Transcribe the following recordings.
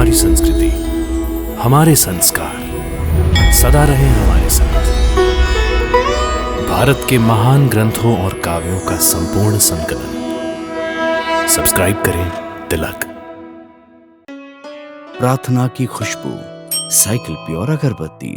हमारी संस्कृति, हमारे संस्कार सदा रहे हमारे साथ। भारत के महान ग्रंथों और काव्यों का संपूर्ण संकलन। सब्सक्राइब करें तिलक। प्रार्थना की खुशबू, साइकिल प्योर अगरबत्ती।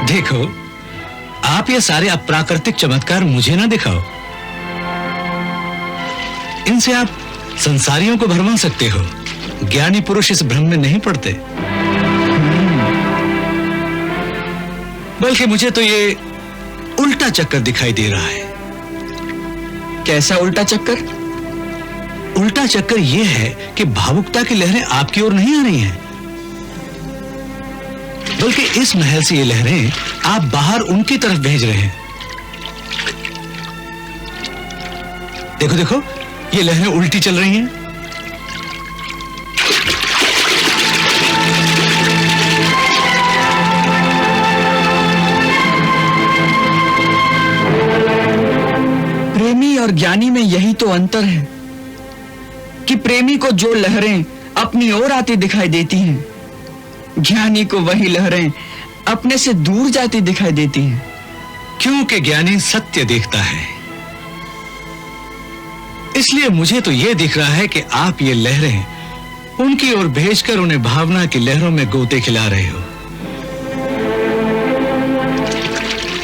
देखो, आप ये सारे अप्राकृतिक चमत्कार मुझे ना दिखाओ। इनसे आप संसारियों को भरमा सकते हो, ज्ञानी पुरुष इस भ्रम में नहीं पड़ते। बल्कि मुझे तो ये उल्टा चक्कर दिखाई दे रहा है। कैसा उल्टा चक्कर? उल्टा चक्कर ये है कि भावुकता की लहरें आपकी ओर नहीं आ रही हैं, बल्कि इस महल से ये लहरें आप बाहर उनकी तरफ भेज रहे हैं। देखो देखो, ये लहरें उल्टी चल रही हैं। प्रेमी और ज्ञानी में यही तो अंतर है कि प्रेमी को जो लहरें अपनी ओर आती दिखाई देती हैं, ज्ञानी को वही लहरें अपने से दूर जाती दिखाई देती हैं। क्योंकि ज्ञानी सत्य देखता है। इसलिए मुझे तो यह दिख रहा है कि आप ये लहरें उनकी ओर भेजकर उन्हें भावना की लहरों में गोते खिला रहे हो।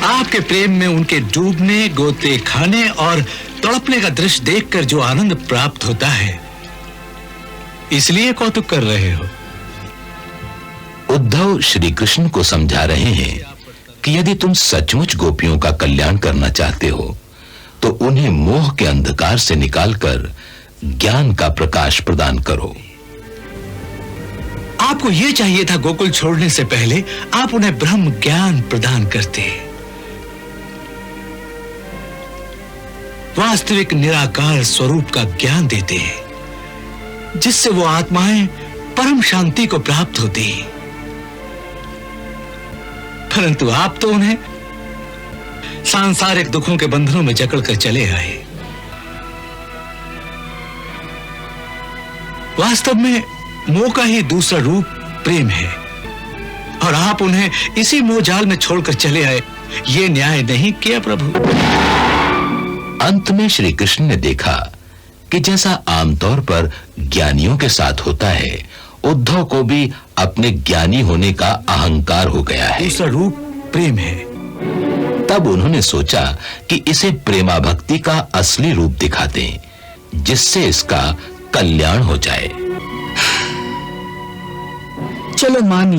आपके प्रेम में उनके डूबने, गोते खाने और तड़पने का दृश्य देखकर जो आनंद प्राप्त होता है, इसलिए कौतुक कर रहे हो। उद्धव श्री कृष्ण को समझा रहे हैं कि यदि तुम सचमुच गोपियों का कल्याण करना चाहते हो तो उन्हें मोह के अंधकार से निकालकर ज्ञान का प्रकाश प्रदान करो। आपको यह चाहिए था गोकुल छोड़ने से पहले आप उन्हें ब्रह्म ज्ञान प्रदान करते, वास्तविक निराकार स्वरूप का ज्ञान देते, जिससे वो आत्माएं परम शांति को प्राप्त होती। परंतु आप तो उन्हें सांसारिक दुखों के बंधनों में जकड़कर चले आए। वास्तव में मोह का ही दूसरा रूप प्रेम है, और आप उन्हें इसी मोह जाल में छोड़कर चले आए। ये न्याय नहीं किया प्रभु। अंत में श्री कृष्ण ने देखा कि जैसा आमतौर पर ज्ञानियों के साथ होता है, उद्धव को भी अपने ज्ञानी होने का अहंकार हो गया है। दूसरा रूप प्रेम है। तब उन्होंने सोचा कि इसे प्रेमा भक्ति का असली रूप दिखा दें, जिससे इसका कल्याण हो जाए। चलो मान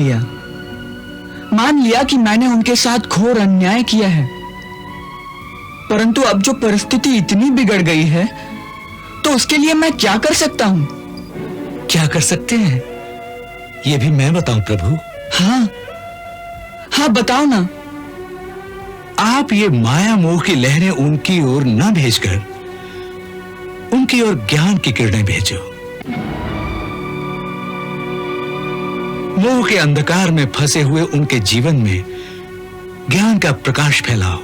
लिया कि मैंने उनके साथ घोर अन्याय किया है, परंतु अब जो परिस्थिति इतनी बिगड़ गई है तो उसके लिए मैं क्या कर सकता हूं? क्या कर सकते हैं ये भी मैं बताऊं प्रभु? हाँ बताओ ना। आप ये माया मोह की लहरें उनकी ओर न भेजकर उनकी ओर ज्ञान की किरणें भेजो। मोह के अंधकार में फंसे हुए उनके जीवन में ज्ञान का प्रकाश फैलाओ,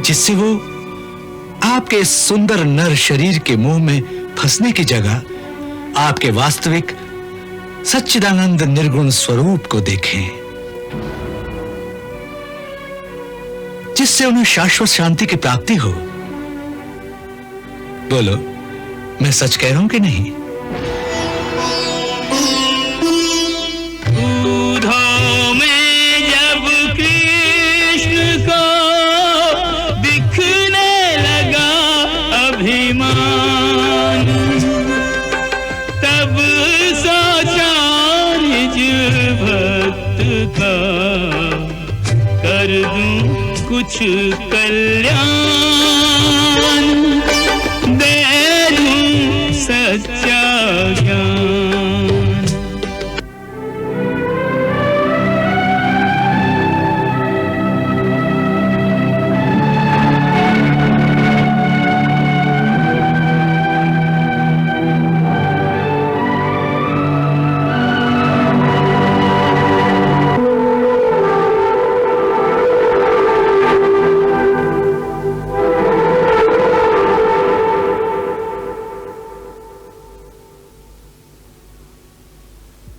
जिससे वो आपके इस सुंदर नर शरीर के मोह में फंसने की जगह आपके वास्तविक सच्चिदानंद निर्गुण स्वरूप को देखें, जिससे उन्हें शाश्वत शांति की प्राप्ति हो। बोलो, मैं सच कह रहा हूं कि नहीं? कर दूं कुछ कल्याण, दे दूं सच्चा ज्ञान।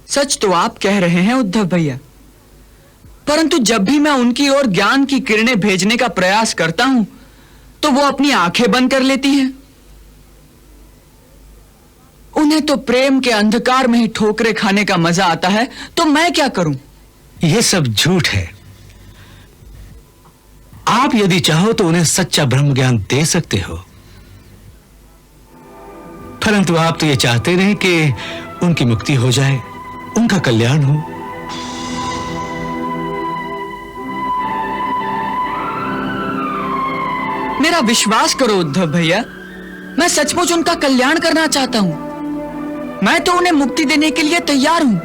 सच तो आप कह रहे हैं उद्धव भैया, परंतु जब भी मैं उनकी ओर ज्ञान की किरणें भेजने का प्रयास करता हूं तो वो अपनी आंखें बंद कर लेती हैं। उन्हें तो प्रेम के अंधकार में ही ठोकरे खाने का मजा आता है, तो मैं क्या करूं? यह सब झूठ है। आप यदि चाहो तो उन्हें सच्चा ब्रह्म ज्ञान दे सकते हो, परंतु आप तो ये चाहते नहीं कि उनकी मुक्ति हो जाए, उनका कल्याण हो। मेरा विश्वास करो उद्धव भैया, मैं सचमुच उनका कल्याण करना चाहता हूं। मैं तो उन्हें मुक्ति देने के लिए तैयार हूं,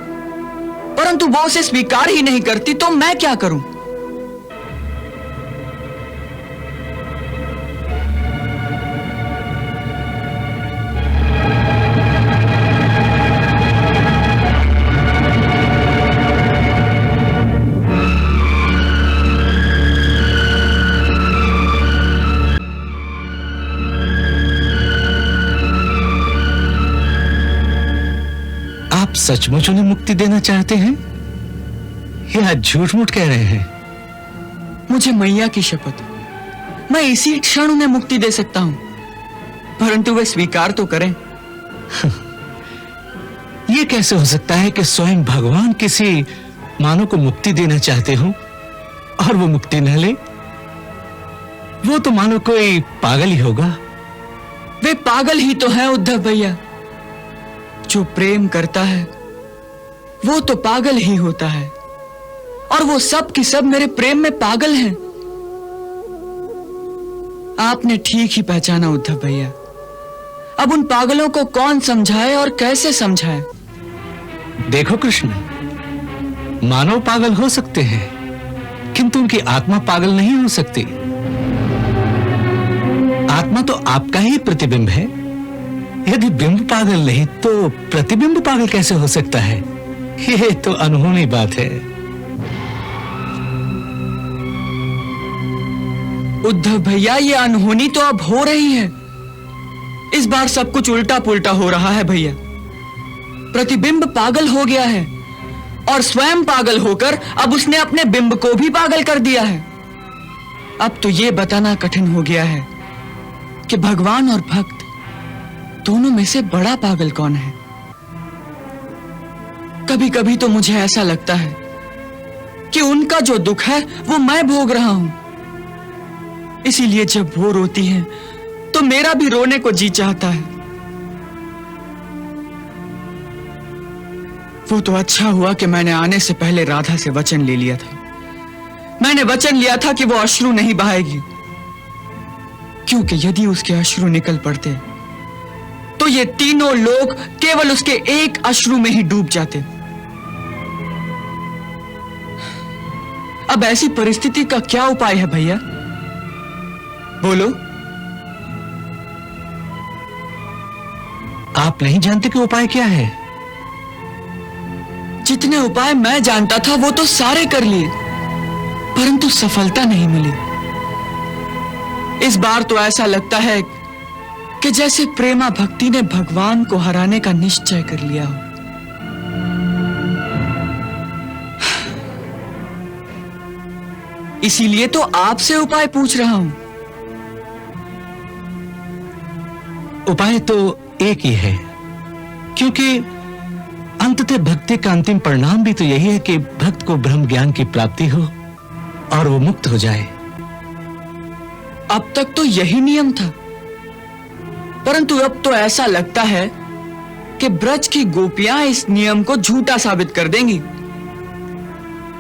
परंतु वो उसे स्वीकार ही नहीं करती, तो मैं क्या करूं? आप सचमुच उन्हें मुक्ति देना चाहते हैं या झूठ मूठ कह रहे हैं? मुझे मैया की शपथ, मैं इसी क्षण उन्हें मुक्ति दे सकता हूं, परंतु वे स्वीकार तो करें। यह कैसे हो सकता है कि स्वयं भगवान किसी मानव को मुक्ति देना चाहते हो और वो मुक्ति न ले? वो तो मानो कोई पागल ही होगा। वे पागल ही तो है उद्धव भैया। जो प्रेम करता है वो तो पागल ही होता है, और वो सब की सब मेरे प्रेम में पागल हैं। आपने ठीक ही पहचाना उद्धव भैया। अब उन पागलों को कौन समझाए और कैसे समझाए? देखो कृष्ण, मानव पागल हो सकते हैं, किंतु उनकी आत्मा पागल नहीं हो सकती। आत्मा तो आपका ही प्रतिबिंब है। यदि बिंब पागल नहीं तो प्रतिबिंब पागल कैसे हो सकता है? यह तो अनहोनी बात है। उद्धव भैया, ये अनहोनी तो अब हो रही है। इस बार सब कुछ उल्टा पुल्टा हो रहा है भैया। प्रतिबिंब पागल हो गया है और स्वयं पागल होकर अब उसने अपने बिंब को भी पागल कर दिया है। अब तो यह बताना कठिन हो गया है कि भगवान और भक्त दोनों में से बड़ा पागल कौन है। कभी कभी तो मुझे ऐसा लगता है कि उनका जो दुख है वो मैं भोग रहा हूं। इसीलिए जब वो रोती हैं तो मेरा भी रोने को जी चाहता है। वो तो अच्छा हुआ कि मैंने आने से पहले राधा से वचन ले लिया था। मैंने वचन लिया था कि वो अश्रु नहीं बहाएगी, क्योंकि यदि उसके अश्रु निकल पड़ते तो ये तीनों लोग केवल उसके एक अश्रु में ही डूब जाते। अब ऐसी परिस्थिति का क्या उपाय है भैया, बोलो। आप नहीं जानते कि उपाय क्या है? जितने उपाय मैं जानता था वो तो सारे कर लिए, परंतु सफलता नहीं मिली। इस बार तो ऐसा लगता है कि जैसे प्रेमा भक्ति ने भगवान को हराने का निश्चय कर लिया हो। इसीलिए तो आपसे उपाय पूछ रहा हूं। उपाय तो एक ही है, क्योंकि अंततः भक्ति का अंतिम परिणाम भी तो यही है कि भक्त को ब्रह्म ज्ञान की प्राप्ति हो और वो मुक्त हो जाए। अब तक तो यही नियम था, परंतु अब तो ऐसा लगता है कि ब्रज की गोपियां इस नियम को झूठा साबित कर देंगी।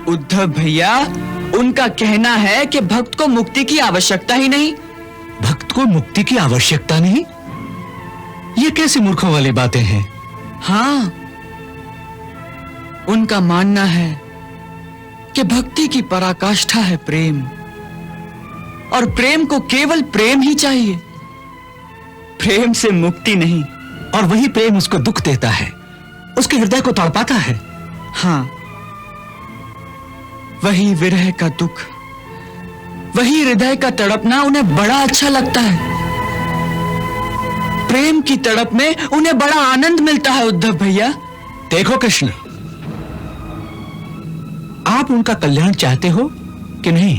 उद्धव भैया, उनका कहना है कि भक्त को मुक्ति की आवश्यकता ही नहीं। भक्त को मुक्ति की आवश्यकता नहीं? ये कैसी मूर्खों वाली बातें हैं? हाँ, उनका मानना है कि भक्ति की पराकाष्ठा है प्रेम, और प्रेम को केवल प्रेम ही चाहिए, प्रेम से मुक्ति नहीं। और वही प्रेम उसको दुख देता है, उसके हृदय को तड़पाता है। हाँ, वही विरह का दुख, वही हृदय का तड़पना उन्हें बड़ा अच्छा लगता है। प्रेम की तड़प में उन्हें बड़ा आनंद मिलता है उद्धव भैया। देखो कृष्ण, आप उनका कल्याण चाहते हो कि नहीं?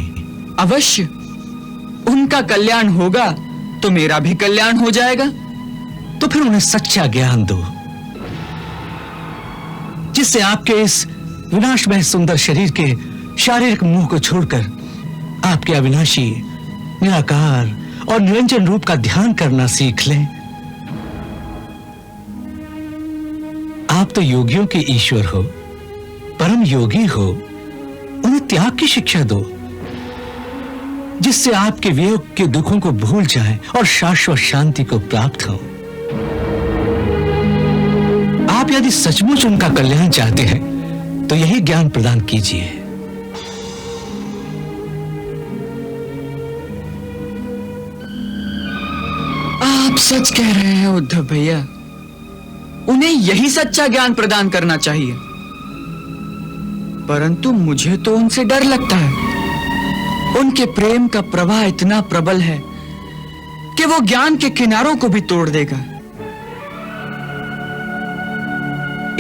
अवश्य, उनका कल्याण होगा तो मेरा भी कल्याण हो जाएगा। तो फिर उन्हें सच्चा ज्ञान दो, जिससे आपके इस विनाशमय सुंदर शरीर के शारीरिक मोह को छोड़कर आपके अविनाशी, निराकार और निरंजन रूप का ध्यान करना सीख लें। आप तो योगियों के ईश्वर हो, परम योगी हो। उन्हें त्याग की शिक्षा दो, जिससे आपके वियोग के दुखों को भूल जाएं और शाश्वत शांति को प्राप्त हो। आप यदि सचमुच उनका कल्याण चाहते हैं तो यही ज्ञान प्रदान कीजिए। आप सच कह रहे हैं उद्धव भैया, उन्हें यही सच्चा ज्ञान प्रदान करना चाहिए, परंतु मुझे तो उनसे डर लगता है। उनके प्रेम का प्रवाह इतना प्रबल है कि वो ज्ञान के किनारों को भी तोड़ देगा।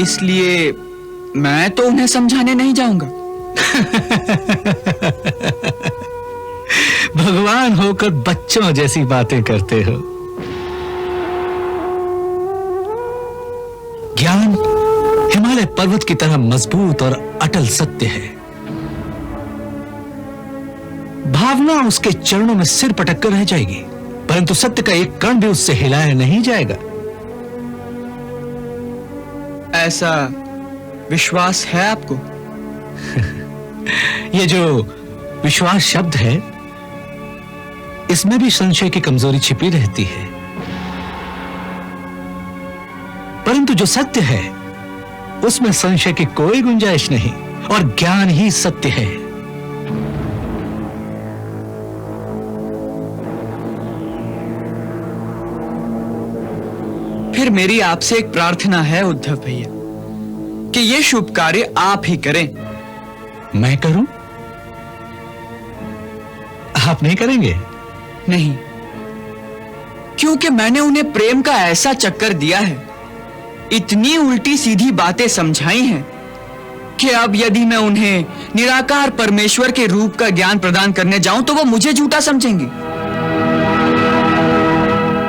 इसलिए मैं तो उन्हें समझाने नहीं जाऊंगा। भगवान होकर बच्चों जैसी बातें करते हो। ज्ञान हिमालय पर्वत की तरह मजबूत और अटल सत्य है। भावना उसके चरणों में सिर पटक कर रह जाएगी, परंतु सत्य का एक कण भी उससे हिलाया नहीं जाएगा। ऐसा विश्वास है आपको? ये जो विश्वास शब्द है, इसमें भी संशय की कमजोरी छिपी रहती है, परंतु जो सत्य है उसमें संशय की कोई गुंजाइश नहीं, और ज्ञान ही सत्य है। फिर मेरी आपसे एक प्रार्थना है उद्धव भैया कि ये शुभ कार्य आप ही करें। मैं करूं? आप नहीं करेंगे? नहीं, क्योंकि मैंने उन्हें प्रेम का ऐसा चक्कर दिया है, इतनी उल्टी सीधी बातें समझाई हैं कि अब यदि मैं उन्हें निराकार परमेश्वर के रूप का ज्ञान प्रदान करने जाऊं तो वो मुझे झूठा समझेंगे।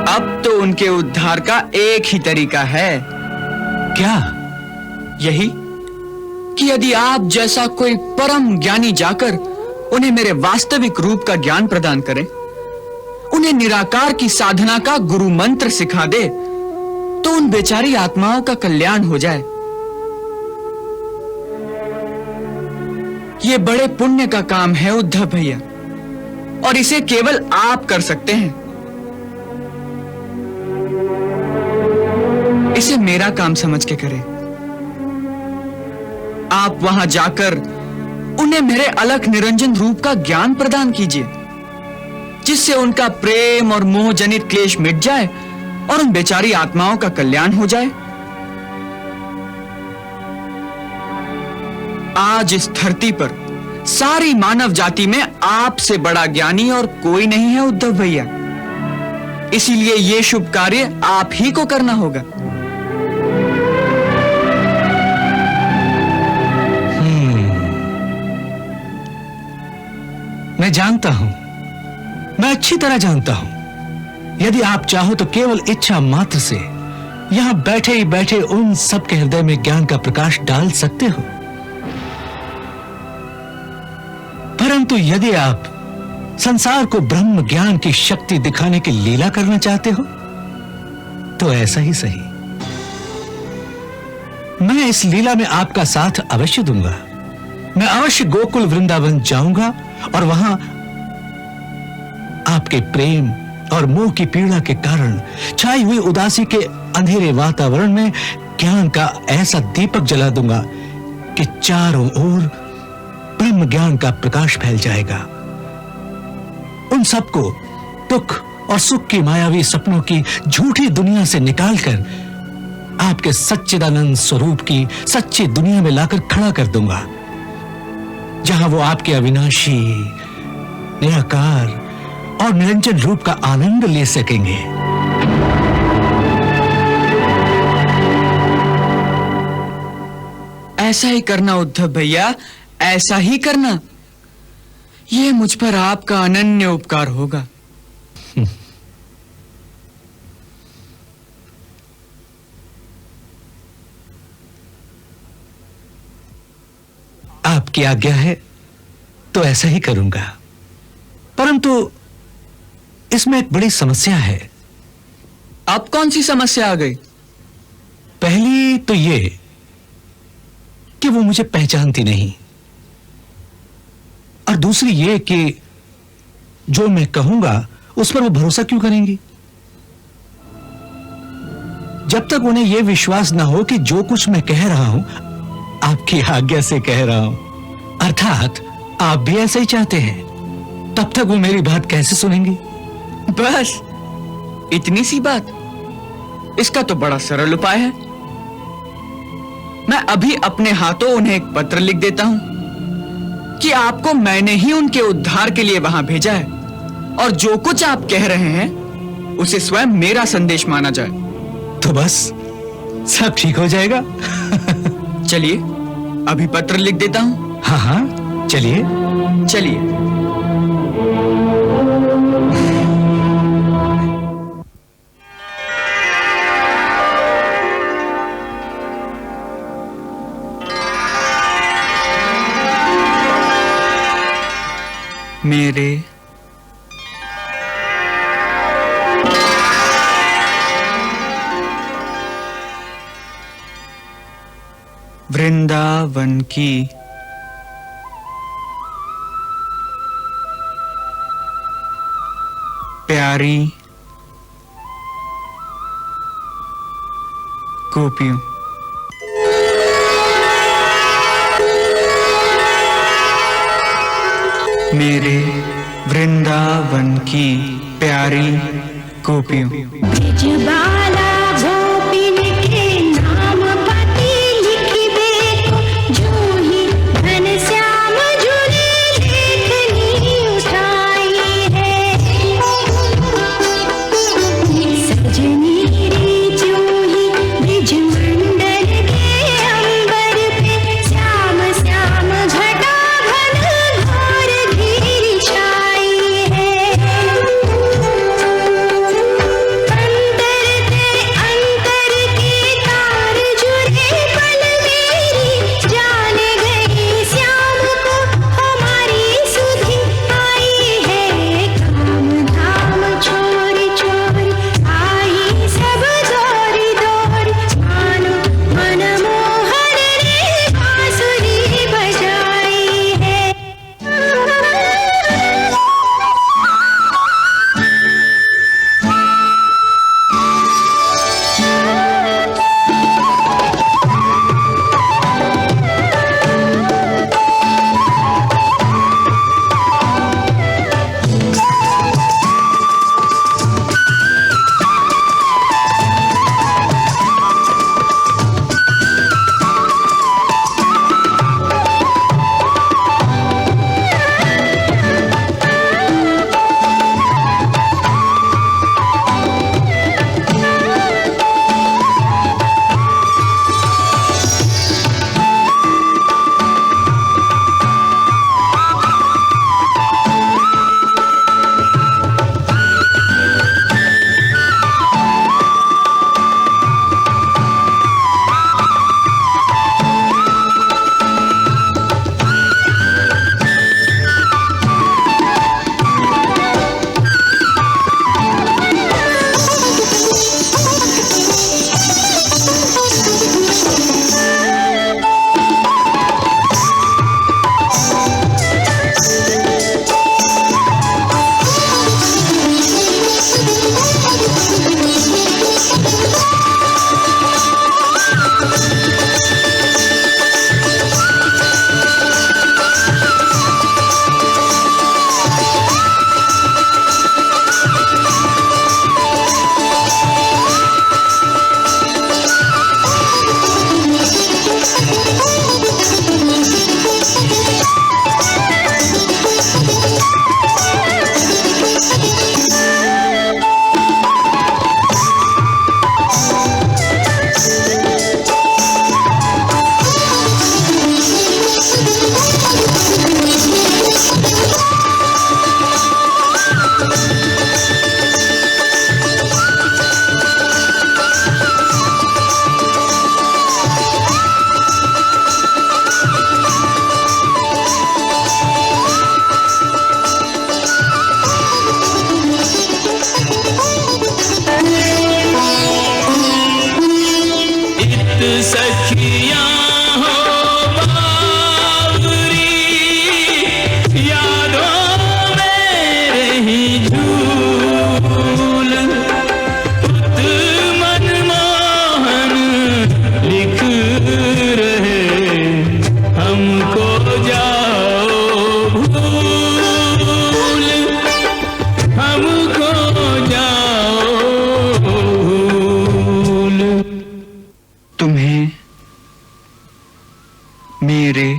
अब तो उनके उद्धार का एक ही तरीका है। क्या? यही कि यदि आप जैसा कोई परम ज्ञानी जाकर उन्हें मेरे वास्तविक रूप का ज्ञान प्रदान करें, उन्हें निराकार की साधना का गुरु मंत्र सिखा दे, तो उन बेचारी आत्माओं का कल्याण हो जाए। यह बड़े पुण्य का काम है उद्धव भैया, और इसे केवल आप कर सकते हैं। इसे मेरा काम समझ के करें। आप वहां जाकर उन्हें मेरे अलख निरंजन रूप का ज्ञान प्रदान कीजिए, जिससे उनका प्रेम और मोह जनित क्लेश मिट जाए और उन बेचारी आत्माओं का कल्याण हो जाए। आज इस धरती पर सारी मानव जाति में आपसे बड़ा ज्ञानी और कोई नहीं है उद्धव भैया। इसीलिए यह शुभ कार्य आप ही को करना होगा। मैं जानता हूं, मैं अच्छी तरह जानता हूं, यदि आप चाहो तो केवल इच्छा मात्र से यहां बैठे ही बैठे उन सबके हृदय में ज्ञान का प्रकाश डाल सकते हो। परंतु यदि आप संसार को ब्रह्म ज्ञान की शक्ति दिखाने की लीला करना चाहते हो तो ऐसा ही सही, मैं इस लीला में आपका साथ अवश्य दूंगा। मैं अवश्य गोकुल वृंदावन जाऊंगा और वहां आपके प्रेम और मोह की पीड़ा के कारण छाई हुई उदासी के अंधेरे वातावरण में ज्ञान का ऐसा दीपक जला दूंगा कि चारों ओर ब्रह्म ज्ञान का प्रकाश फैल जाएगा। उन सबको दुख और सुख की मायावी सपनों की झूठी दुनिया से निकालकर आपके सच्चिदानंद स्वरूप की सच्ची दुनिया में लाकर खड़ा कर दूंगा, जहां वो आपके अविनाशी, निराकार और निरंजन रूप का आनंद ले सकेंगे। ऐसा ही करना उद्धव भैया, ऐसा ही करना। यह मुझ पर आपका अनन्य उपकार होगा। आपकी आज्ञा है तो ऐसा ही करूंगा, परंतु इसमें एक बड़ी समस्या है। अब कौन सी समस्या आ गई? पहली तो ये कि वो मुझे पहचानती नहीं, और दूसरी ये कि जो मैं कहूंगा उस पर वो भरोसा क्यों करेंगी, जब तक उन्हें यह विश्वास ना हो कि जो कुछ मैं कह रहा हूं आपकी आज्ञा से कह रहा हूं, अर्थात आप भी ऐसा ही चाहते हैं, तब तक वो मेरी बात कैसे सुनेंगी? बस इतनी सी बात। इसका तो बड़ा सरल उपाय है। मैं अभी अपने हाथों उन्हें एक पत्र लिख देता हूं कि आपको मैंने ही उनके उद्धार के लिए वहां भेजा है, और जो कुछ आप कह रहे हैं उसे स्वयं मेरा संदेश माना जाए। तो बस सब ठीक हो जाएगा। चलिए अभी पत्र लिख देता हूं। हाँ हाँ, चलिए चलिए। मेरे वृंदावन की प्यारी गोपियों, मेरे वृंदावन की प्यारी गोपियों। ब्रजबाला गोपिन के नाम पति लिख दे, जो ही घनश्याम झूले लेखनी उठाई है। सजनी रे जो ही ब्रज मंडल के अंबर पे श्याम मेरे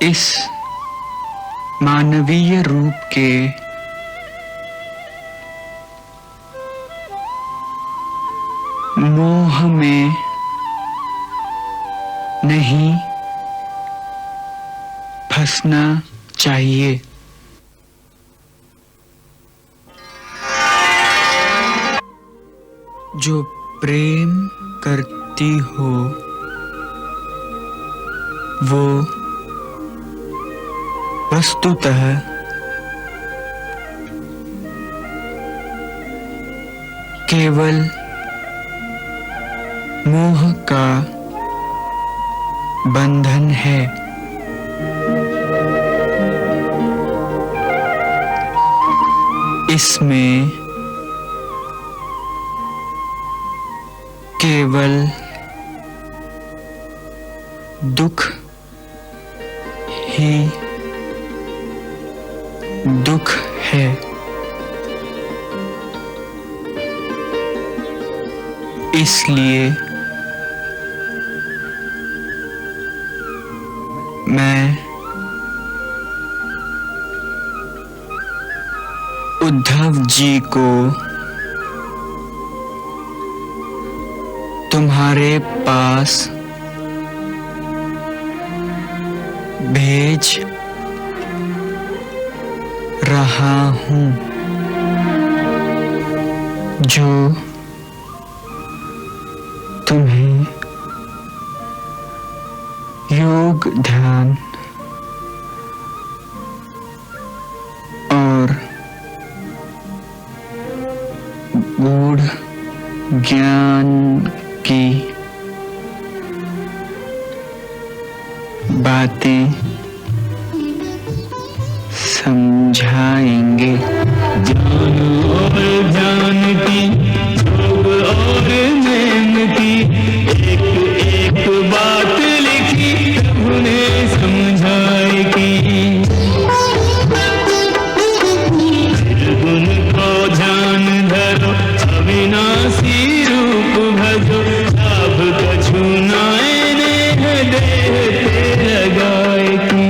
इस मानवीय रूप के मोह में नहीं फंसना चाहिए। जो प्रेम करती हो वो वस्तुतः केवल मोह का बंधन है। इसमें केवल दुख ही दुख है। इसलिए मैं उद्धव जी को तुम्हारे पास भेज रहा हूं, जो तुम्हें योग ध्यान और गूढ़ ज्ञान की बातें समझाएंगे। ज्ञान और ध्यान की, योग और नेम की, एक एक बात लिखी प्रभु ने समझाएगी। निर्गुण को ध्यान धरो, अविनाशी रूप भजो, लाभ कछु नाय नेह देह ते लगाएगी।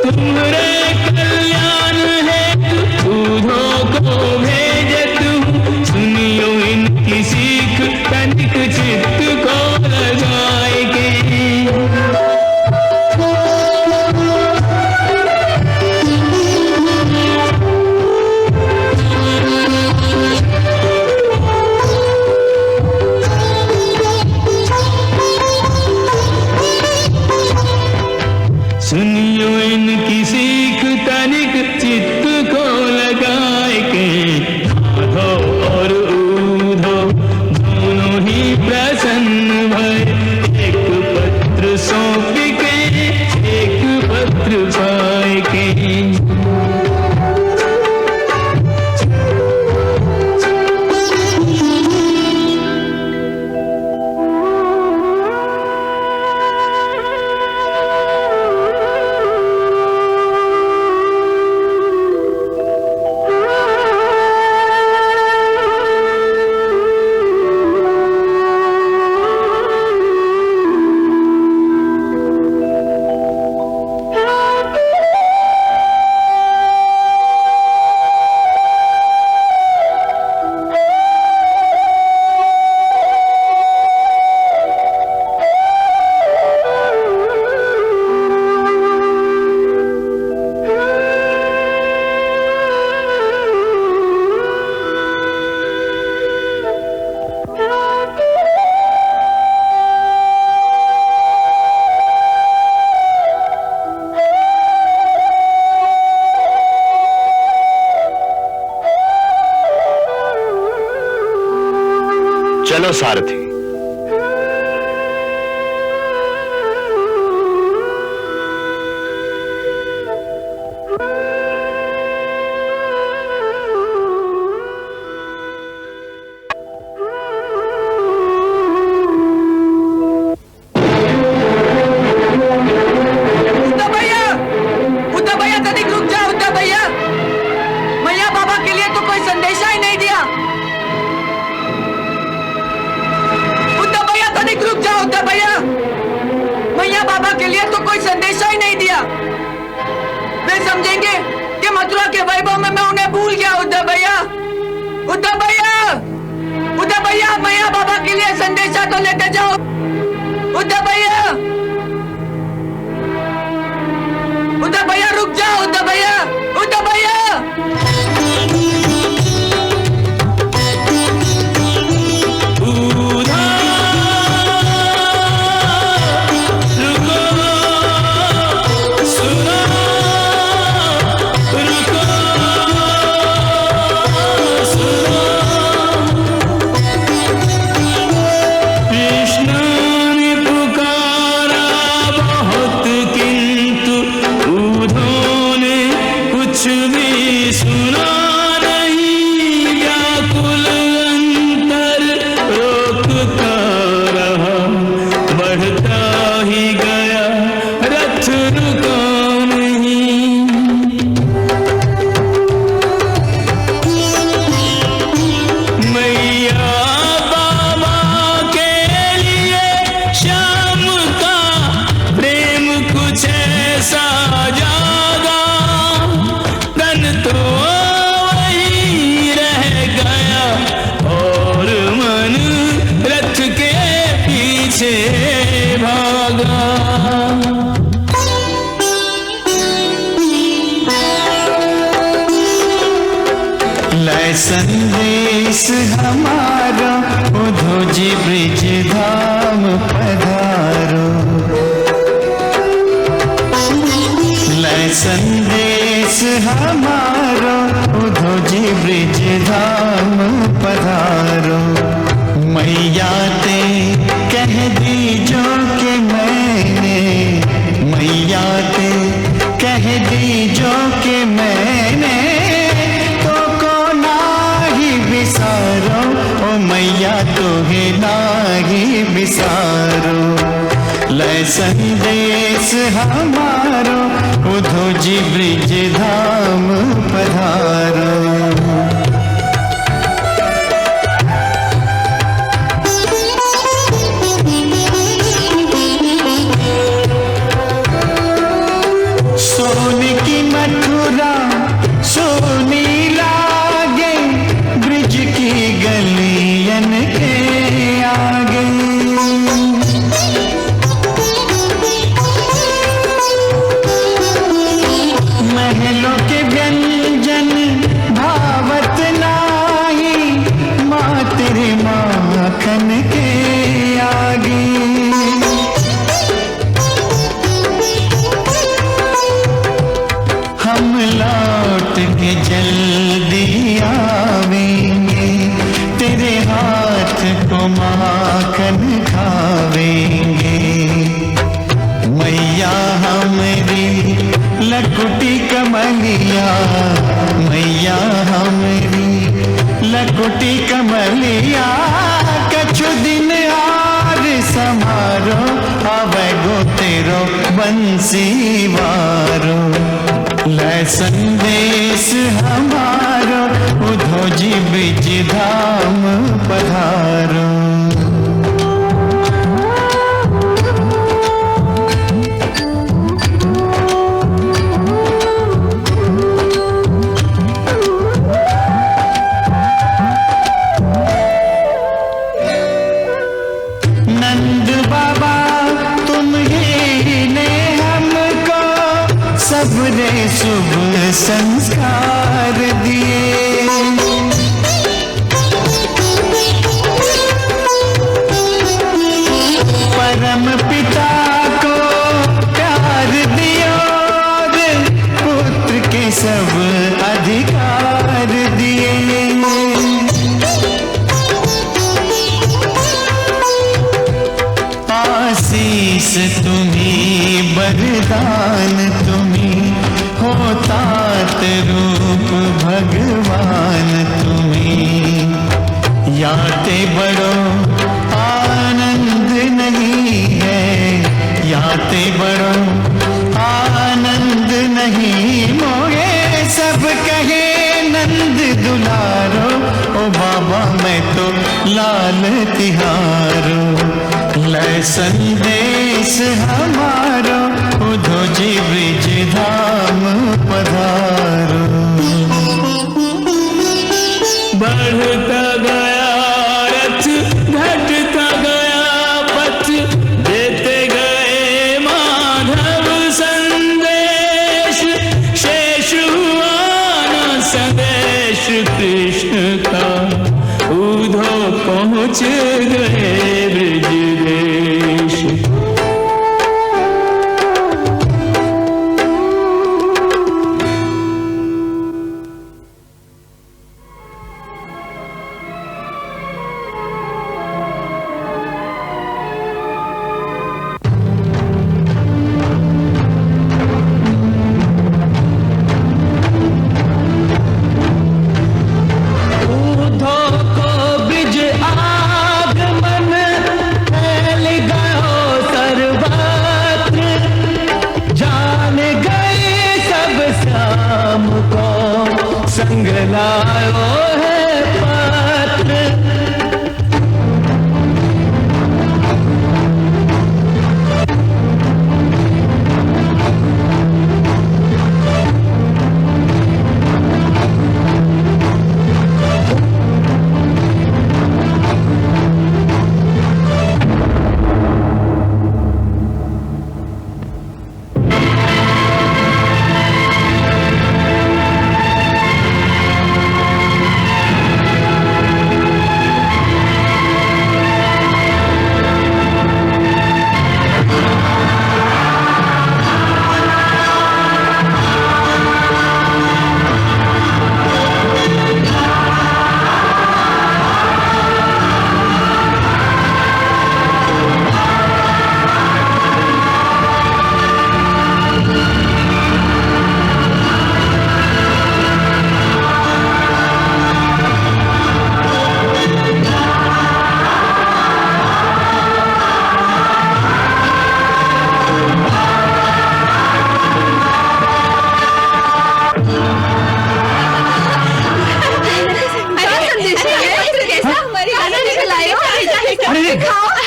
तुम्हारे कल्याण है दूधों को भेजत हूँ, सुनियो इनकी सीख तनिक चित्त को लगाएगी। सुनियो इनकी सीख तनिक चित्त को लगाए के, आधो और ऊधो दोनों ही प्रसन्न भय, एक पत्र सौंप के एक पत्र पाए के। चलो सारथी। उद्धव भैया तनिक रुक जा। उद्धव भैया, मैया बाबा के लिए तो कोई संदेशा ही नहीं दिया। समझेंगे कि मथुरा के वैभव में मैं उन्हें भूल गया। उद्धव भैया, उद्धव भैया, उद्धव भैया, मैया बाबा के लिए संदेशा तो लेते जाओ। उद्धव भैया, उद्धव भैया रुक जाओ। उद्धव भैया, उद्धव भैया। संदेश हमारा उद्धव जी ब्रिज धाम पधारो। लय संदेश हमारा उद्धव जी ब्रिज धाम पधारो। मैया ते कह दीजो कि मैंने, मैया ते कह दीजो कि मैंने बिसारो। ओ मैया तोहे नाही बिसारो। लय संदेश हमारो उद्धव जी ब्रिज धाम पधारो। सोने की मथुरा सोनी लागे, ब्रिज की गलियन के आगे। महलों के व्यंजन भावत नाही, माँ तेरे माखन के आगे। हम लौट के जल्दी आवेंगे, तेरे हाथ को माखन खावेंगे। मैया हमारी लकुटी कमलिया, मैया हमारी लकुटी कमलिया। कछु दिन आर समारो, आवे गो तेरो बंसी वारो। लय संदेश हमारो उद्धव जी ब्रिज धाम पधारो। नंद बाबा तुम ही ने हमको सबरे शुभ संस्कार दिए। परम पिता को प्यार दियो, पुत्र के सब अधिकार दिए। आशीष तुम्ही, वरदान तुम्ही, हो तात रूप भगवान तुम्ही। याते बड़ो आनंद नहीं है, याते बड़ो आनंद नहीं। मोए सब कहे नंद दुलारो, ओ बाबा मैं तो लाल तिहारो। लय संदेश हमारो उद्धव जी ब्रिज धाम पधारो। बढ़ता गया रथ, घटता गया पथ, देते गए माधव संदेश। शेष हुआ न संदेश कृष्ण का, उधो पहुँच गए ब्रजदेश। संग लायो है पात्र।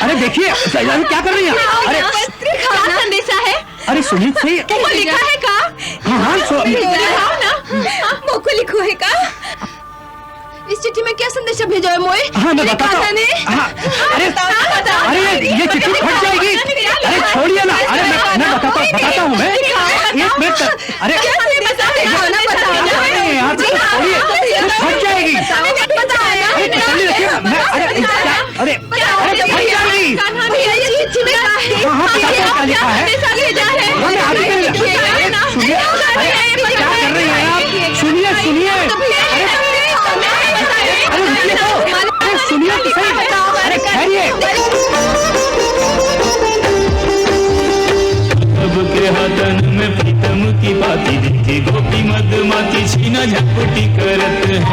अरे देखिए क्या कर रही हैं? अरे क्या संदेशा है? अरे सुनिए सही। वो लिखा है का? हाँ दिखाओ ना। मुझ को लिखो है का? इस चिट्ठी में क्या संदेशा भेजा है मोए? हाँ मैं बताता हूँ। अरे ये चिट्ठी फट जाएगी। अरे छोड़िए ना। अरे मैं बताता हूँ मैं। एक मिनट। अरे यार छोड़िए, फट जाएगी। अरे तसल्ली रखिए। अरे फट जाएगी। हाँ क्या लिखा है? मैं आगे सुनिए। क्या कर रही हैं आप? सुनिए। अरे रुकिए तो। अरे सुनिए तो सही। अरे ठहरिए। सबके हाथन में प्रीतम की बाती दिखी, गोपी मधुमाती छीना झपटी करत हैं।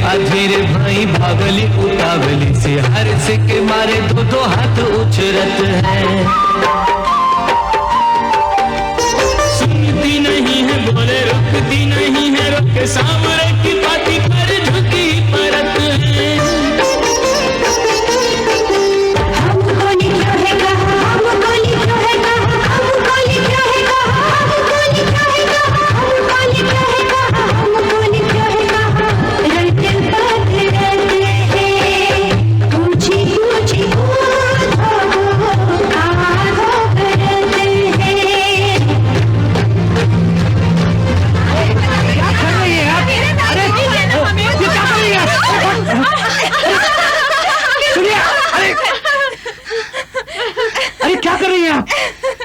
अधीर भाई भागली उतावली से, हर से के मारे दो हाथ उछरत है। सुनती नहीं है बोले, रुकती नहीं है रुक, सांवरे की पाती पर झुकी परत है। हमको लिखा है का? हमको लिखा है का? हमको लिखा है का? हमको लिखा है का? हमको लिखा है का? हमको लिखा है का? रट पत्र रट है, पूछी पूछी क्या कर रही हैं आप?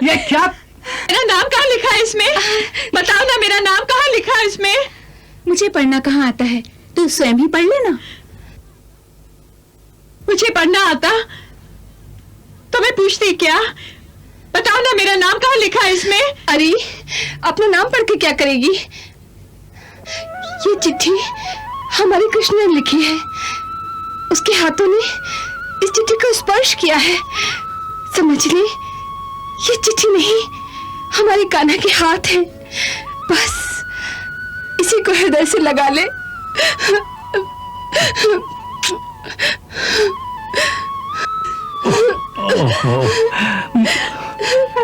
ये क्या? मेरा नाम कहाँ लिखा है इसमें? बताओ ना, मेरा नाम कहाँ लिखा है इसमें? मुझे पढ़ना कहाँ आता है? तू स्वयं ही पढ़ लेना। मुझे पढ़ना आता तो मैं पूछती क्या? बताओ ना, मेरा नाम कहाँ लिखा है इसमें? अरे अपना नाम पढ़ के क्या करेगी? ये चिट्ठी हमारे कृष्ण ने लिखी है। उसके हाथों ने इस चिट्ठी को स्पर्श किया है। समझ ले, ये चिट्ठी नहीं, हमारे कान्हा के हाथ है। बस इसी को हृदय से लगा ले।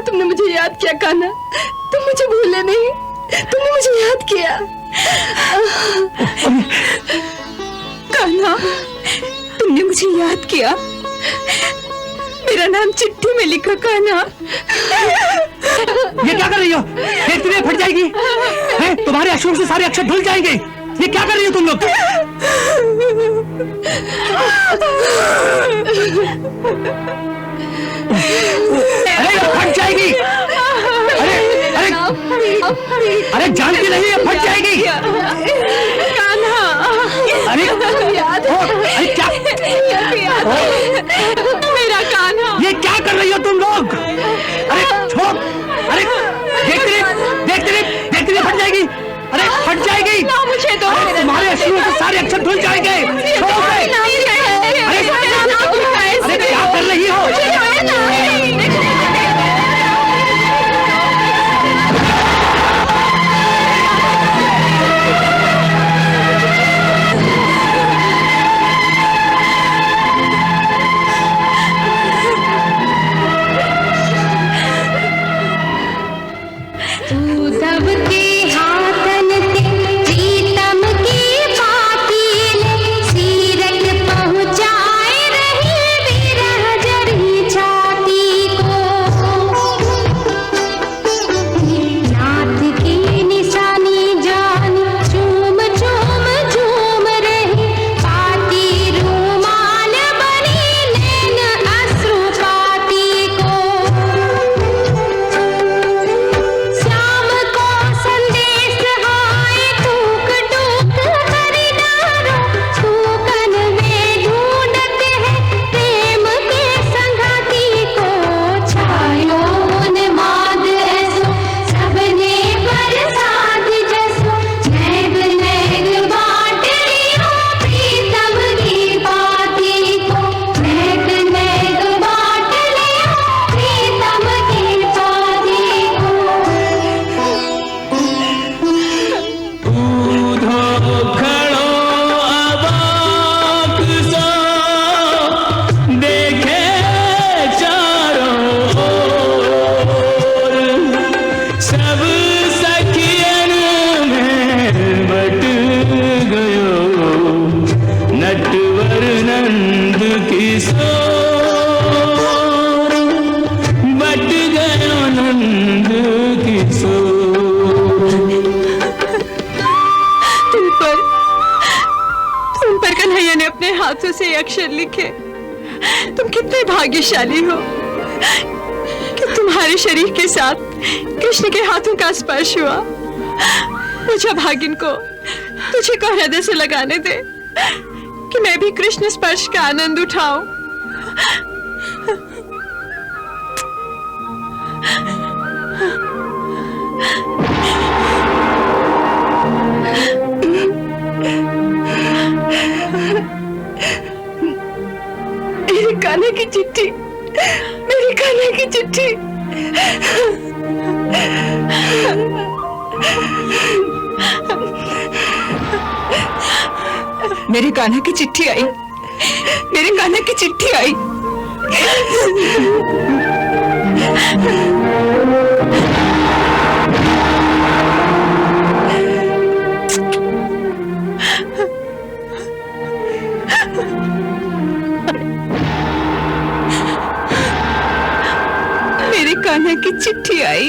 तुमने मुझे याद किया कान्हा, तुम मुझे भूले नहीं, तुमने मुझे याद किया। कान्हा, तुमने मुझे याद किया, मेरा नाम चिट्ठी में लिखा कान्हा। ये क्या कर रही हो? देखती नहीं फट जाएगी। हैं? तुम्हारे अक्षरों से सारे अक्षर धुल जाएंगे। ये क्या कर रही हो तुम लोग? अरे फट जाएगी। अरे जानती नहीं है, फट जाएगी। कान्हा, अरे याद अरे क्या? मेरा कान्हा। ये क्या कर रही हो तुम लोग? अरे छोड़। अरे देखते नहीं फट जाएगी। अरे फट जाएगी। ना मुझे दो। तुम्हारे अक्षरों से सारे अक्षर धुल जाएंगे। अरे क्या कर रही हो? उद्धव के हाथन ते प्रीतम की बाती ले, सीरत पहुँचाए रही विरह जरी छाती को। नाथ की निशानी जानी झूम झूम झूम रही, पाती रूमाल बनी नैन अश्रु पाती को। श्याम को संदेश आए टूक टूक कर डारो, टूकन में ढूंढते हैं प्रेम के संगाती को। छायो उन्माद ऐसो सबने बरसात जैसो, नैग नैग बांट लियो प्रीतम की बाती को। नैग नैग बांट लियो प्रीतम की बाती को। ऊधो खड़ो अबाक सो, देखे चारों ओर, सब सखियन में बट गयो नटवर नंद किशोर। बट गयो नंद किशोर। तुम पर कन्हैया ने अपने हाथों से ये अक्षर लिखे। तुम कितने भाग्यशाली हो कि तुम्हारे शरीर के साथ कृष्ण के हाथों का स्पर्श हुआ। मुझे भागिन को तुझे को हृदय से लगाने दे कि मैं भी कृष्ण स्पर्श का आनंद उठाऊं। मेरे कान्हा की चिट्ठी, मेरे कान्हा की चिट्ठी। मेरे कान्हा की चिट्ठी आई, मेरे कान्हा की चिट्ठी आई। मेरे कान्हा की चिट्ठी आई।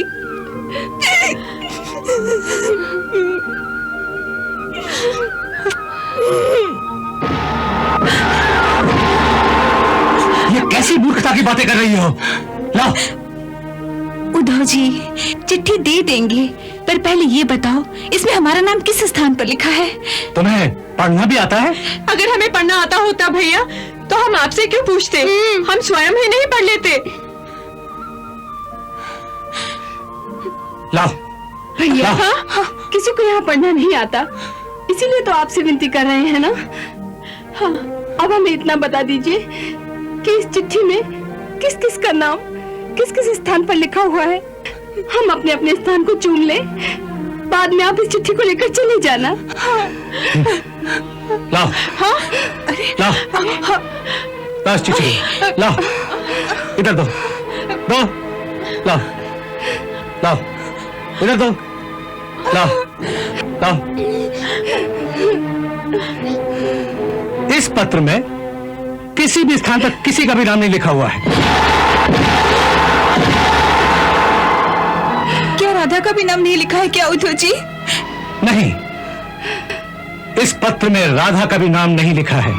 ये कैसी मूर्खता की बातें कर रही हो? लाओ। उद्धव जी, चिट्ठी दे देंगे, पर पहले ये बताओ इसमें हमारा नाम किस स्थान पर लिखा है? तुम्हें पढ़ना भी आता है? अगर हमें पढ़ना आता होता भैया तो हम आपसे क्यों पूछते? हम स्वयं ही नहीं पढ़ लेते। लाओ। भैया, हाँ, किसी को यहाँ पढ़ना नहीं आता, इसीलिए तो आपसे विनती कर रहे हैं ना। हाँ, अब हमें इतना बता दीजिए कि इस चिट्ठी में किस किस का नाम किस किस स्थान पर लिखा हुआ है। हम अपने अपने स्थान को चुन ले, बाद में आप इस चिट्ठी को लेकर चले जाना। हाँ। लाओ। हाँ? लाओ। हाँ। लाओ इस चिट्ठी को। लाओ, इधर दो। लाओ। लाओ, इधर दो, लाओ, लाओ। इस पत्र में किसी भी स्थान पर किसी का भी नाम नहीं लिखा हुआ है। क्या राधा का भी नाम नहीं लिखा है क्या उद्धव जी? नहीं, इस पत्र में राधा का भी नाम नहीं लिखा है।